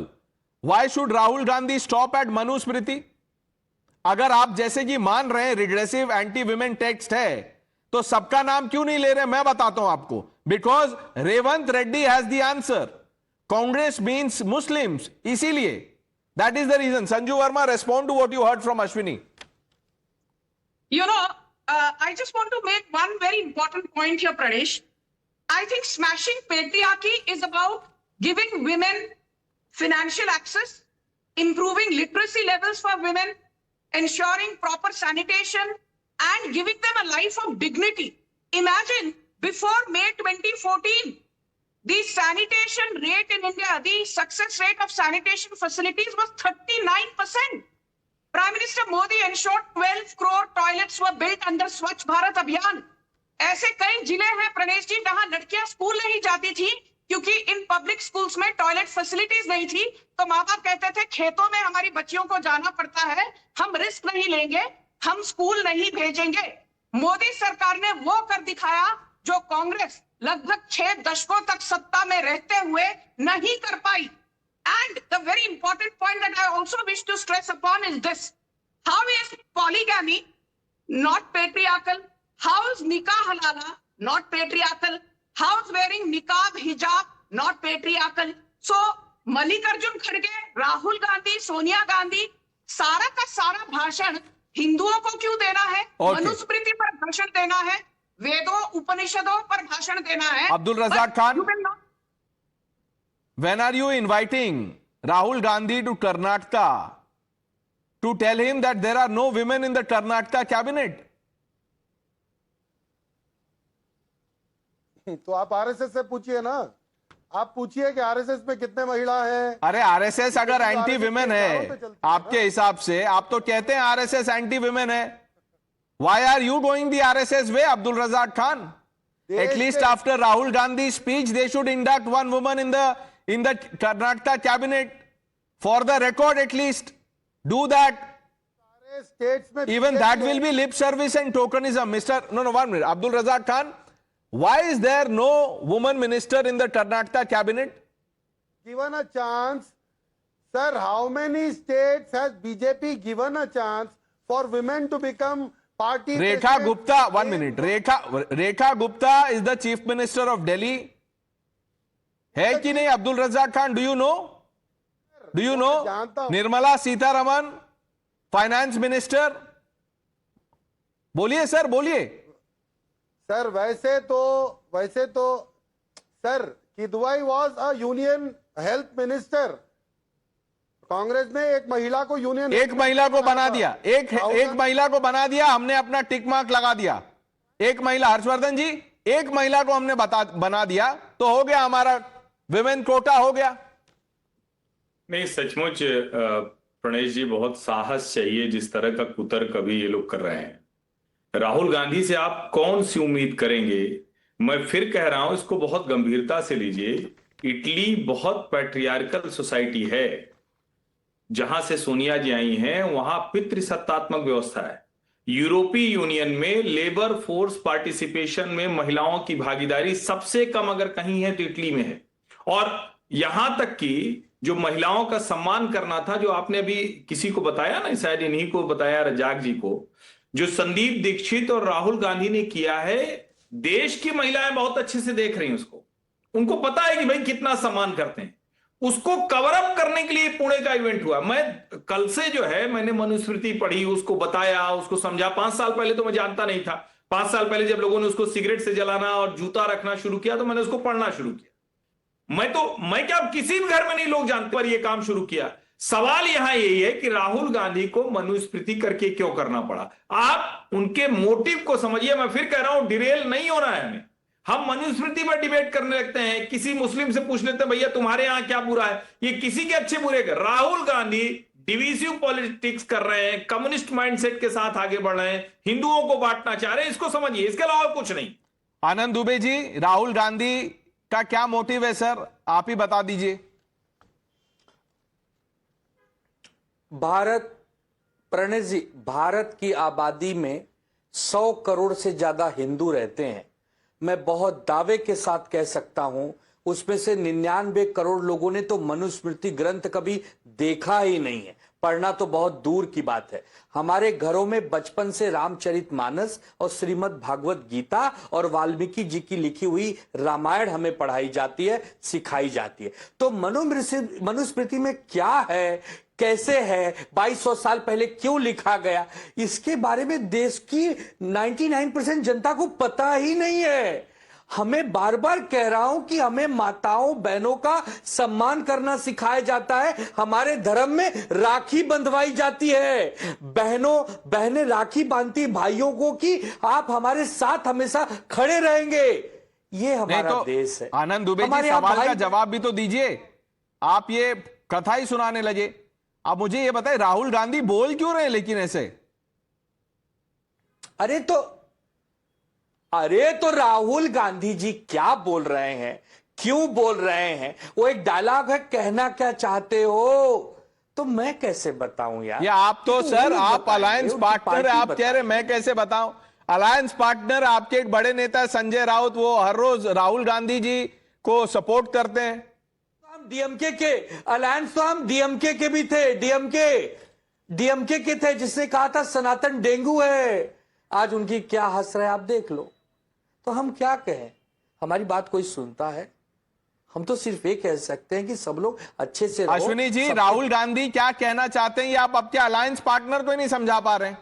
why should Rahul Gandhi stop at Manusmriti? अगर आप जैसे कि मान रहे हैं रिग्रेसिव एंटी विमेन टेक्स्ट है, तो सबका नाम क्यों नहीं ले रहे? मैं बताता हूं आपको. Because Revanth Reddy has the answer. Congress means Muslims, इसीलिए. That is the reason. Sanju Verma, respond to what you heard from Ashwini. You know, I just want to make one very important point here, Pradesh. I think smashing patriarchy is about giving women financial access, improving literacy levels for women, ensuring proper sanitation, and giving them a life of dignity. Imagine, before May 2014, the sanitation rate in India, the success rate of sanitation facilities was 39%. Prime Minister Modi ensured 12 crore toilets were built under Swachh Bharat Abhiyan. ऐसे कई जिले हैं प्रणेश जी जहां लड़कियां school नहीं जाती थी क्योंकि इन पब्लिक स्कूल्स में टॉयलेट फैसिलिटीज नहीं थी. तो माँ बाप कहते थे खेतों में हमारी बच्चियों को जाना पड़ता है, हम रिस्क नहीं लेंगे, हम स्कूल नहीं भेजेंगे. मोदी सरकार ने वो कर दिखाया जो कांग्रेस लगभग 6 दशकों तक सत्ता में रहते हुए नहीं कर पाई. And the very important point that I also wish to stress upon is this: how is polygamy not patriarchal? How is nikah halala not patriarchal? How is wearing niqab, hijab not patriarchal? So Mallikarjun खड़गे, राहुल गांधी, सोनिया गांधी, सारा का सारा भाषण हिंदुओं को क्यों देना है? मनुस्मृति पर भाषण देना है, वेदों उपनिषदों पर भाषण देना है. Abdul Razak Khan, You will not- when are you inviting Rahul Gandhi to Karnataka to tell him that there are no women in the Karnataka cabinet? तो आप आरएसएस से पूछिए ना. आप पूछिए कि आरएसएस में कितने महिला हैं. अरे आरएसएस अगर एंटी विमेन है आपके हिसाब से, आप तो कहते हैं आरएसएस एंटी विमेन है. Why are you going the RSS way, Abdul Razak Khan? At least after Rahul Gandhi's speech, they should induct one woman in the Karnataka cabinet. For the record, at least do that. सारे states में Even that will be lip service and tokenism. No, 1 minute. Abdul Razak Khan, why is there no woman minister in the Karnataka cabinet? given a chance. Sir, how many states has BJP given a chance for women to become party Rekha president? Gupta, 1 minute. Rekha Gupta is the chief minister of Delhi. है कि नहीं Abdul Razak Khan? Do you know? Do you know? जानता हूं. Nirmala Sitharaman, finance minister. बोलिए sir, बोलिए. Sir वैसे तो sir Kidwai was a union health minister. Congress ने एक महिला को यूनियन एक महिला को बना दिया, एक महिला को बना दिया, हमने अपना टिक मार्क लगा दिया. एक महिला, हर्षवर्धन जी, एक महिला को हमने बना दिया तो हो गया, हमारा विमेन कोटा हो गया. नहीं, सचमुच प्रणेश जी, बहुत साहस चाहिए जिस तरह का कुतर्क अभी ये लोग कर रहे हैं. राहुल गांधी से आप कौन सी उम्मीद करेंगे? मैं फिर कह रहा हूं, इसको बहुत गंभीरता से लीजिए. इटली बहुत पैट्रियार्कल सोसाइटी है. जहां से सोनिया जी आई हैं वहां पितृसत्तात्मक व्यवस्था है. यूरोपीय यूनियन में लेबर फोर्स पार्टिसिपेशन में महिलाओं की भागीदारी सबसे कम अगर कहीं है तो इटली में है। और यहां तक कि जो महिलाओं का सम्मान करना था, जो आपने अभी किसी को बताया ना, शायद इन्हीं को बताया, रजाक जी को, जो संदीप दीक्षित और राहुल गांधी ने किया है, देश की महिलाएं बहुत अच्छे से देख रही हैं उसको। उनको पता है कि भाई कितना सम्मान करते हैं। उसको कवर अप करने के लिए पुणे का इवेंट हुआ। मैं कल से जो है मैंने मनुस्मृति पढ़ी, उसको बताया, उसको समझा। 5 साल पहले तो मैं जानता नहीं था। 5 साल पहले जब लोगों ने उसको सिगरेट से जलाना और जूता रखना शुरू किया तो मैंने उसको पढ़ना शुरू किया। मैं क्या, किसी भी घर में नहीं लोग जानते पर यह काम शुरू किया। सवाल यहां यही है कि राहुल गांधी को मनुस्मृति करके क्यों करना पड़ा। आप उनके मोटिव को समझिए। मैं फिर कह रहा हूं, डिरेल नहीं होना है हमें। हम मनुस्मृति पर डिबेट करने लगते हैं, किसी मुस्लिम से पूछ लेते हैं भैया तुम्हारे यहां क्या बुरा है, ये किसी के अच्छे बुरे का। राहुल गांधी डिविजिव पॉलिटिक्स कर रहे हैं, कम्युनिस्ट माइंडसेट के साथ आगे बढ़ रहे हैं, हिंदुओं को बांटना चाह रहे हैं। इसको समझिए, इसके अलावा कुछ नहीं। आनंद दुबे जी, राहुल गांधी का क्या मोटिव है सर, आप ही बता दीजिए। प्रणय जी, भारत की आबादी में 100 करोड़ से ज्यादा हिंदू रहते हैं। मैं बहुत दावे के साथ कह सकता हूं, उसमें से 99 करोड़ लोगों ने तो मनुस्मृति ग्रंथ कभी देखा ही नहीं है, पढ़ना तो बहुत दूर की बात है। हमारे घरों में बचपन से रामचरितमानस और श्रीमद् भागवत गीता और वाल्मीकि जी की लिखी हुई रामायण हमें पढ़ाई जाती है, सिखाई जाती है। तो मनुस्मृति में क्या है, कैसे है, 2200 साल पहले क्यों लिखा गया, इसके बारे में देश की 99% जनता को पता ही नहीं है। हमें बार बार कह रहा हूं कि हमें माताओं बहनों का सम्मान करना सिखाया जाता है। हमारे धर्म में राखी बंधवाई जाती है, बहनें राखी बांधती भाइयों को कि आप हमारे साथ हमेशा खड़े रहेंगे। ये हमारा देश है। आनंद दुबे जी, सवाल का जवाब भी तो दीजिए। आप ये कथा ही सुनाने लगे। आप मुझे ये बताएं, राहुल गांधी बोल क्यों रहे हैं लेकिन ऐसे? अरे तो राहुल गांधी जी क्या बोल रहे हैं, क्यों बोल रहे हैं? वो एक डायलॉग है, कहना क्या चाहते हो, तो मैं कैसे बताऊं यार। ये आप तो सर, आप अलायंस पार्टनर, आप कह रहे मैं कैसे बताऊं? अलायंस पार्टनर आपके एक बड़े नेता संजय राउत, वो हर रोज राहुल गांधी जी को सपोर्ट करते हैं। डीएमके के अलायंस तो हम डीएमके के भी थे, डीएमके के थे जिसने कहा था सनातन डेंगू है। आज उनकी क्या हंस रहे आप देख लो। तो हम क्या कहें, हमारी बात कोई सुनता है? हम तो सिर्फ ये कह सकते हैं कि सब लोग अच्छे से रहो। अश्विनी जी, राहुल गांधी क्या कहना चाहते हैं ये आप आपके अलायंस पार्टनर को ही नहीं समझा पा रहे हैं।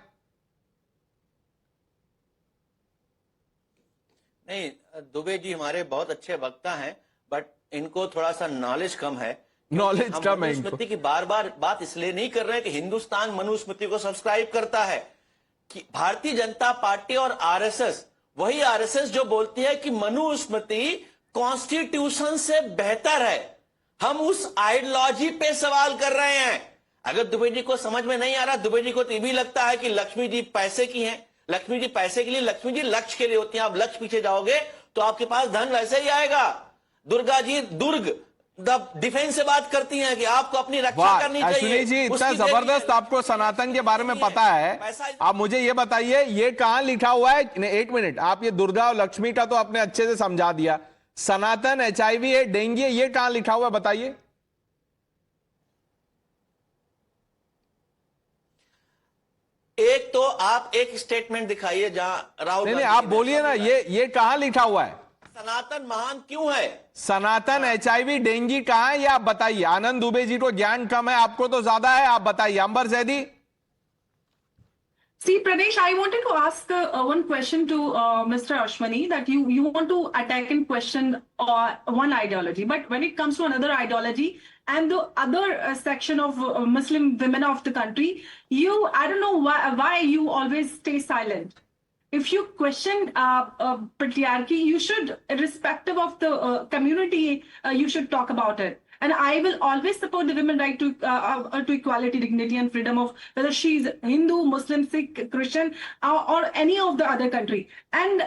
नहीं, दुबे जी हमारे बहुत अच्छे वक्ता हैं, बट इनको थोड़ा सा नॉलेज कम है। नॉलेज कम है। मनुस्मृति की बार बार बात इसलिए नहीं कर रहे हैं कि हिंदुस्तान मनुस्मृति को सब्सक्राइब करता है, कि भारतीय जनता पार्टी और आरएसएस, वही आरएसएस जो बोलती है कि मनुस्मृति कॉन्स्टिट्यूशन से बेहतर है। हम उस आइडियोलॉजी पे सवाल कर रहे हैं। अगर दुबे जी को समझ में नहीं आ रहा, दुबे जी को तो ये भी लगता है कि लक्ष्मी जी पैसे की हैं, लक्ष्मी जी पैसे के लिए, लक्ष्मी जी लक्ष्य के लिए होती हैं। आप लक्ष्य पीछे जाओगे तो आपके पास धन वैसे ही आएगा। दुर्गा जी डिफेंस से बात करती हैं कि आपको अपनी रक्षा करनी चाहिए। अश्विनी जी, इतना जबरदस्त आपको सनातन के बारे में पता है। आप मुझे ये बताइए, ये कहां लिखा हुआ है? 1 मिनट, आप ये दुर्गा और लक्ष्मी का तो आपने अच्छे से समझा दिया, सनातन HIV है, डेंगू है, ये कहां लिखा हुआ है बताइए। एक तो आप एक स्टेटमेंट दिखाइए जहां राहुल नहीं, आप बोलिए ना, ये कहां लिखा हुआ है? सनातन महान क्यों है? सनातन HIV डेंगू कहां है ये आप बताइए। आनंद दुबे जी को ज्ञान कम है, आपको तो ज्यादा है, आप बताइए। अंबर Zaidi. See, Pradesh, I wanted to ask one question to Mr. Ashwani, that you want to attack and question one ideology, but when it comes to another ideology and the other section of Muslim women of the country, I don't know why you always stay silent. If you question patriarchy, you should, irrespective of the community, you should talk about it. And I will always support the women's right to equality, dignity, and freedom of whether she's Hindu, Muslim, Sikh, Christian, or any of the other country. And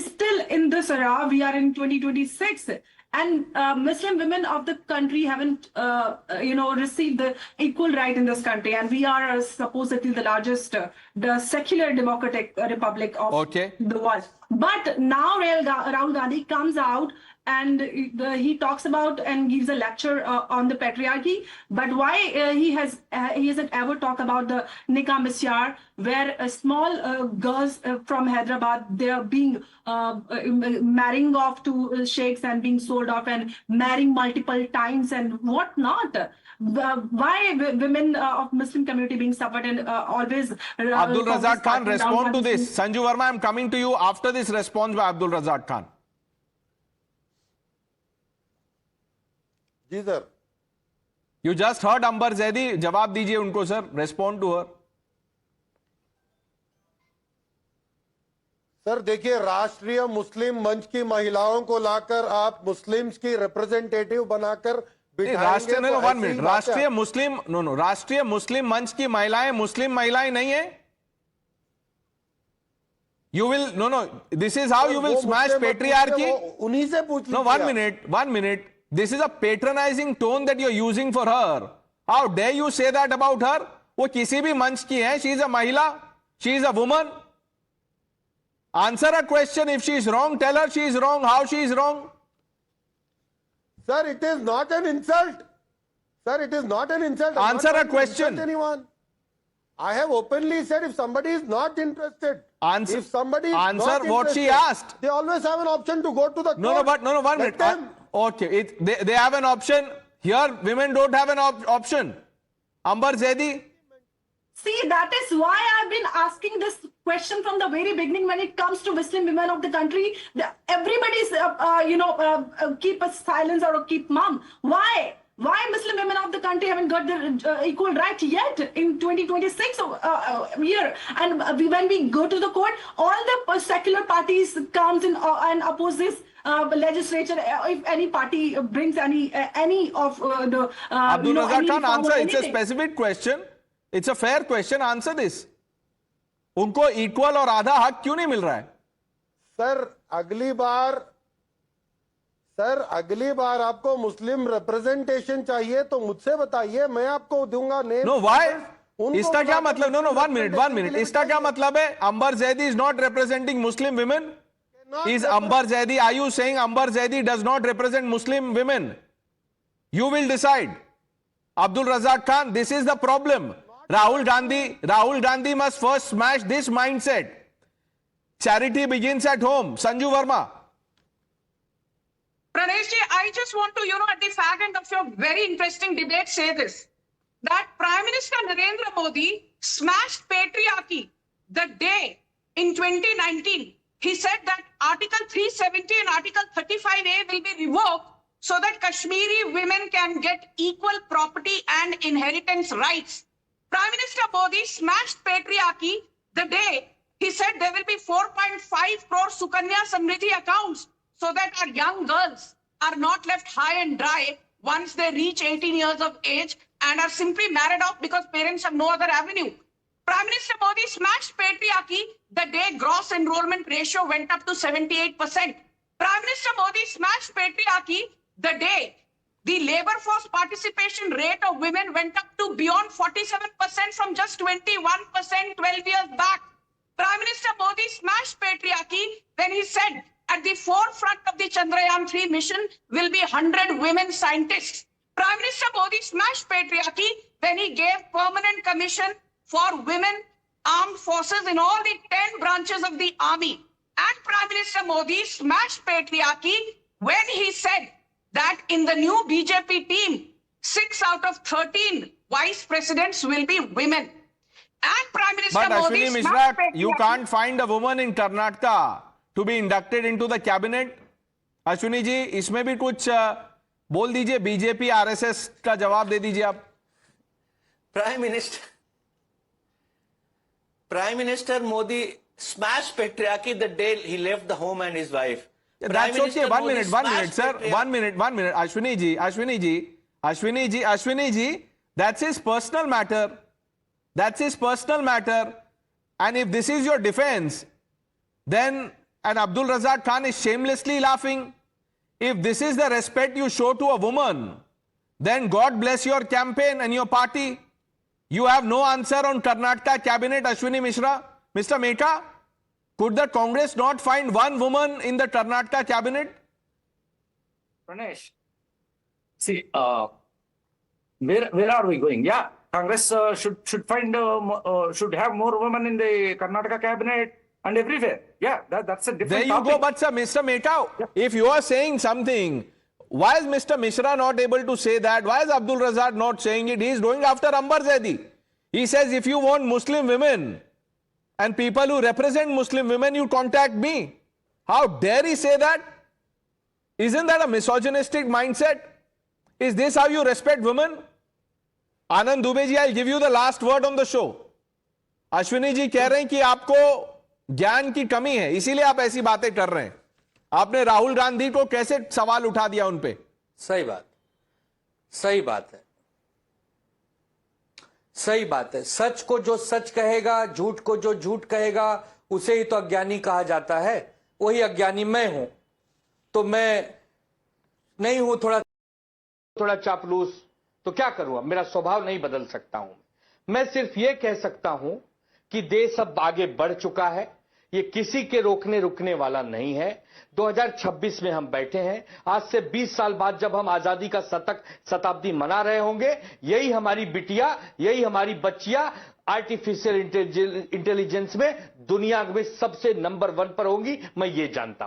still in this era, we are in 2026, and Muslim women of the country haven't, received the equal right in this country, and we are supposedly the largest, the secular democratic republic of the world. But now Rahul Gandhi comes out and he talks about and gives a lecture on the patriarchy. But why he hasn't ever talked about the Nikah Misyar, where small girls from Hyderabad, they are being marrying off to sheikhs and being sold off and marrying multiple times and whatnot. Why women of Muslim community being suffered and always Abdul Razak Khan, respond to this. Sanju Verma, I'm coming to you after this response by Abdul Razak Khan. जी sir. You just heard Amber Zaidi. जवाब दीजिए उनको sir. Respond to her. Sir देखिए, राष्ट्रीय मुस्लिम मंच की महिलाओं को लाकर आप मुस्लिम्स की रिप्रेजेंटेटिव बनाकर राष्ट्रीय नहीं, 1 मिनट. राष्ट्रीय मुस्लिम राष्ट्रीय मुस्लिम मंच की महिलाएं मुस्लिम महिलाएं नहीं है. You will this is how you will smash patriarchy. उन्हीं से पूछ लीजिए. No, 1 minute. This is a patronizing tone that you're using for her. How dare you say that about her? वो किसी भी मंच की है. She is a महिला. She is a woman. Answer a question. If she is wrong, tell her she is wrong. How she is wrong? Sir, it is not an insult. Sir, it is not an insult. Answer a question. Anyone. I have openly said if somebody is not interested, Answer. if somebody is Answer not what she interested, asked. They always have an option to go to the court. No, 1 minute. Okay, they have an option. Here, women don't have an option. Amber Zaidi. See, that is why I've been asking this question from the very beginning. When it comes to Muslim women of the country, everybody's, keep a silence or keep mum. Why? Why Muslim women of the country haven't got the equal right yet in 2026 year? And when we go to the court, all the secular parties comes in and oppose this legislature. If any party brings any of the Abdul Razak Khan, answer. It's a anything. specific question. It's a fair question. Answer this. उनको equal और आधा हक क्यों नहीं मिल रहा है? Sir अगली बार आपको मुस्लिम रिप्रेजेंटेशन चाहिए तो मुझसे बताइए, मैं आपको दूंगा नेम. No, why? इसका क्या मतलब? No, 1 minute. इसका क्या मतलब है? Amber Zaidi is not representing Muslim women. Is Amber Zaidi? Are you saying Amber Zaidi does not represent Muslim women? You will decide. Abdul Razak Khan, this is the problem. Rahul Gandhi must first smash this mindset. Charity begins at home. Sanju Verma. Pranesh ji, I just want to, at the fag end of your very interesting debate, say this, that Prime Minister Narendra Modi smashed patriarchy the day in 2019. He said that Article 370 and Article 35A will be revoked so that Kashmiri women can get equal property and inheritance rights. Prime Minister Modi smashed patriarchy the day he said there will be 4.5 crore Sukanya Samriddhi accounts so that our young girls are not left high and dry once they reach 18 years of age and are simply married off because parents have no other avenue. Prime Minister Modi smashed patriarchy the day gross enrollment ratio went up to 78%. Prime Minister Modi smashed patriarchy the day the labor force participation rate of women went up to beyond 47% from just 21% 12 years back. Prime Minister Modi smashed patriarchy when he said at the forefront of the Chandrayaan-3 mission will be 100 women scientists. Prime Minister Modi smashed patriarchy when he gave permanent commission for women armed forces in all the 10 branches of the army. And Prime Minister Modi smashed patriarchy when he said that in the new BJP team, 6 out of 13 vice presidents will be women. And Prime Minister But Modi Ashwini Mishra, smashed you patriarchy. can't find a woman in Karnataka to be inducted into the cabinet. Ashwini ji, इसमें भी कुछ बोल दीजिए. BJP RSS का जवाब दे दीजिए आप. Prime Minister Modi smashed patriarchy the day he left the home and his wife. That's okay. 1 minute, sir. 1 minute. Ashwini ji. That's his personal matter. And if this is your defense, then and Abdul Razak Khan is shamelessly laughing. If this is the respect you show to a woman, then God bless your campaign and your party. You have no answer on Karnataka cabinet, Ashwini Mishra. Mr. Mehta, could the Congress not find one woman in the Karnataka cabinet? Pranesh, see, where are we going? Yeah, Congress should find should have more women in the Karnataka cabinet and everywhere. Yeah, that's a different There you topic. go, but sir, Mr. Mehta, if you are saying something, why is Mr. Mishra not able to say that? Why is Abdul Razak not saying it? He is going after Ambar Zaidi. He says, if you want Muslim women and people who represent Muslim women, you contact me. How dare he say that? Isn't that a misogynistic mindset? Is this how you respect women? Anand Dubey ji, I'll give you the last word on the show. Ashwini ji कह रहे हैं कि आपको ज्ञान की कमी है, इसीलिए आप ऐसी बातें कर रहे हैं. आपने राहुल गांधी को कैसे सवाल उठा दिया उन पे? सही बात है, सही बात है. सच को जो सच कहेगा, झूठ को जो झूठ कहेगा, उसे ही तो अज्ञानी कहा जाता है. वही अज्ञानी मैं हूं. तो मैं नहीं हूं थोड़ा चापलूस, तो क्या करूं? मेरा स्वभाव नहीं बदल सकता हूं. मैं सिर्फ यह कह सकता हूं कि देश अब आगे बढ़ चुका है. ये किसी के रोकने रुकने वाला नहीं है. 2026 में हम बैठे हैं. आज से 20 साल बाद जब हम आजादी का शताब्दी मना रहे होंगे, यही हमारी बिटिया, यही हमारी बच्चियां आर्टिफिशियल इंटेलिजेंस में दुनिया में सबसे नंबर 1 पर होंगी. मैं ये जानता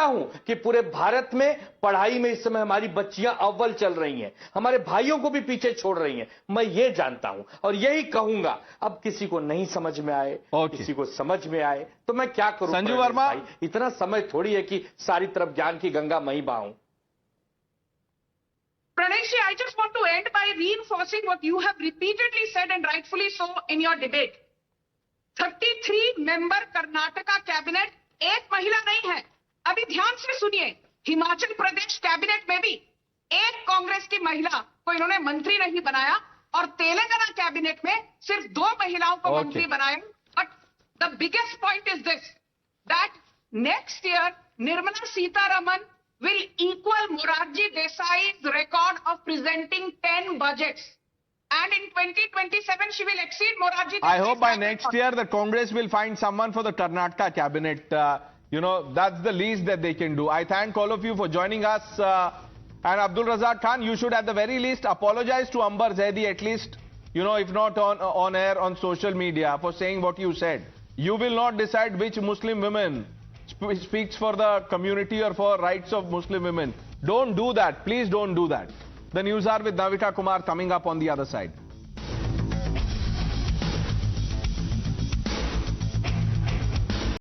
हूं कि पूरे भारत में पढ़ाई में इस समय हमारी बच्चियां अव्वल चल रही हैं. हमारे भाइयों को भी पीछे छोड़ रही हैं. मैं ये जानता हूं और यही कहूंगा. अब किसी को नहीं समझ में आए, किसी को समझ में आए, तो मैं क्या करूं? संजू वर्मा, इतना समय थोड़ी है कि सारी तरफ ज्ञान की गंगा मैं ही बहाऊं. Pranesh, I just want to end by reinforcing what you have repeatedly said and rightfully so in your debate. 33 member Karnataka cabinet, एक महिला नहीं है. अभी ध्यान से सुनिए, हिमाचल प्रदेश कैबिनेट में भी एक कांग्रेस की महिला को इन्होंने मंत्री नहीं बनाया और तेलंगाना कैबिनेट में सिर्फ 2 महिलाओं को मंत्री बनाया. But the biggest point is this, that next year Nirmala Sitharaman will equal Morarji Desai's record of presenting 10 budgets. And in 2027, she will exceed Morarji Desai. I hope by next year the Congress will find someone for the Karnataka cabinet. That's the least that they can do. I thank all of you for joining us. And Abdul Razak Khan, you should at the very least apologize to Ambar Zaidi, at least, if not on air, on social media, for saying what you said. You will not decide which Muslim women speaks for the community or for rights of Muslim women. Don't do that. Please don't do that. The news are with Navita Kumar coming up on the other side.